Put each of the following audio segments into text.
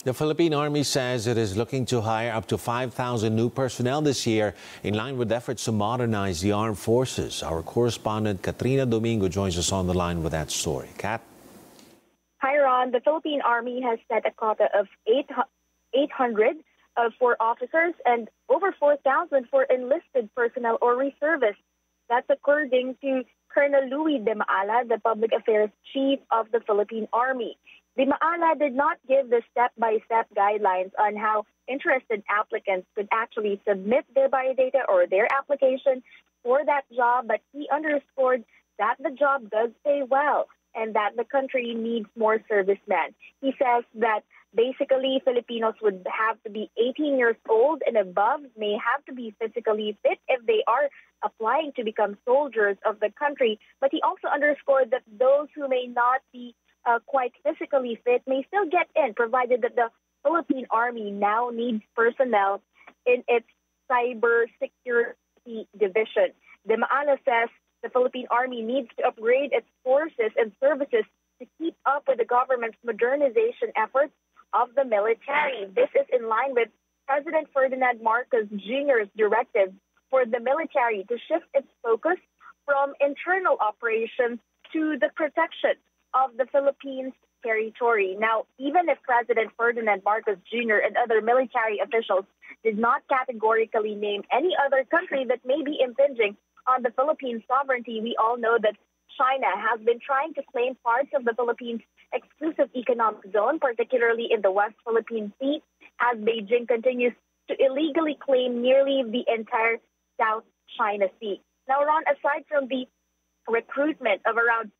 The Philippine Army says it is looking to hire up to 5,000 new personnel this year in line with efforts to modernize the armed forces. Our correspondent Katrina Domingo joins us on the line with that story. Kat? Hi, Ron. The Philippine Army has set a quota of 800 for officers and over 4,000 for enlisted personnel or reservists. That's according to Colonel Louis de Maala, the public affairs chief of the Philippine Army. De Maala did not give the step-by-step guidelines on how interested applicants could actually submit their biodata or their application for that job, but he underscored that the job does pay well and that the country needs more servicemen. He says that basically Filipinos would have to be 18 years old and above, may have to be physically fit if they are applying to become soldiers of the country. But he also underscored that those who may not be quite physically fit may still get in, provided that the Philippine Army now needs personnel in its cybersecurity division. De Maala says the Philippine Army needs to upgrade its forces and services to keep up with the government's modernization efforts of the military. This is in line with President Ferdinand Marcos Jr.'s directive for the military to shift its focus from internal operations to the protection of the Philippines territory. Now, even if President Ferdinand Marcos Jr. and other military officials did not categorically name any other country that may be impinging on the Philippines' sovereignty, we all know that China has been trying to claim parts of the Philippines' exclusive economic zone, particularly in the West Philippine Sea, as Beijing continues to illegally claim nearly the entire South China Sea. Now, Ron, aside from the recruitment of around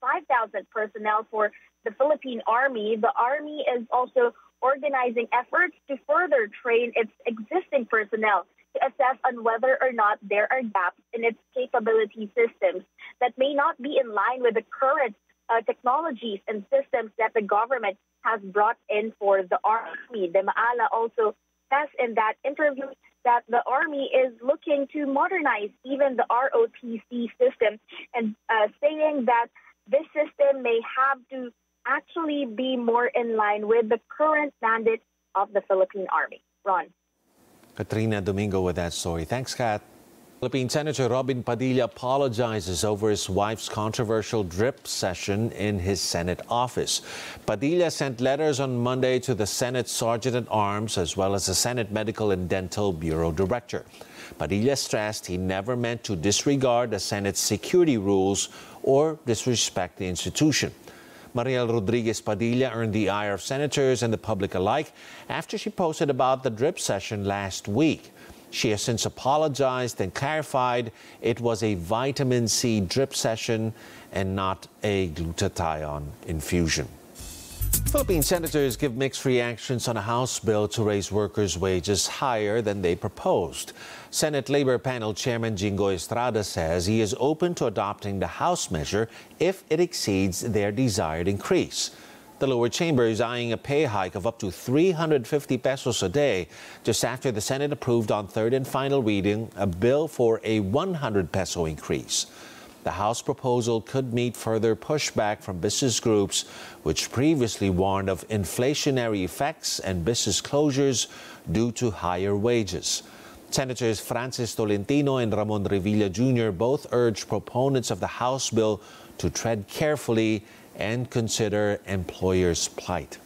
5,000 personnel for the Philippine Army, the Army is also organizing efforts to further train its existing personnel to assess on whether or not there are gaps in its capability systems that may not be in line with the current technologies and systems that the government has brought in for the Army. De Maala also says in that interview that the Army is looking to modernize even the ROTC system and saying that this system may have to actually be more in line with the current mandate of the Philippine Army. Ron. Katrina Domingo with that story. Thanks, Kat. Philippine Senator Robin Padilla apologizes over his wife's controversial drip session in his Senate office. Padilla sent letters on Monday to the Senate Sergeant-at-Arms as well as the Senate Medical and Dental Bureau Director. Padilla stressed he never meant to disregard the Senate's security rules or disrespect the institution. Mariel Rodriguez Padilla earned the ire of senators and the public alike after she posted about the drip session last week. She has since apologized and clarified it was a vitamin C drip session and not a glutathione infusion. Philippine senators give mixed reactions on a House bill to raise workers' wages higher than they proposed. Senate Labor Panel Chairman Jingo Estrada says he is open to adopting the House measure if it exceeds their desired increase. The lower chamber is eyeing a pay hike of up to 350 pesos a day, just after the Senate approved on third and final reading a bill for a 100 peso increase. The House proposal could meet further pushback from business groups, which previously warned of inflationary effects and business closures due to higher wages. Senators Francis Tolentino and Ramon Revilla Jr. both urged proponents of the House bill to tread carefully and consider employers' plight.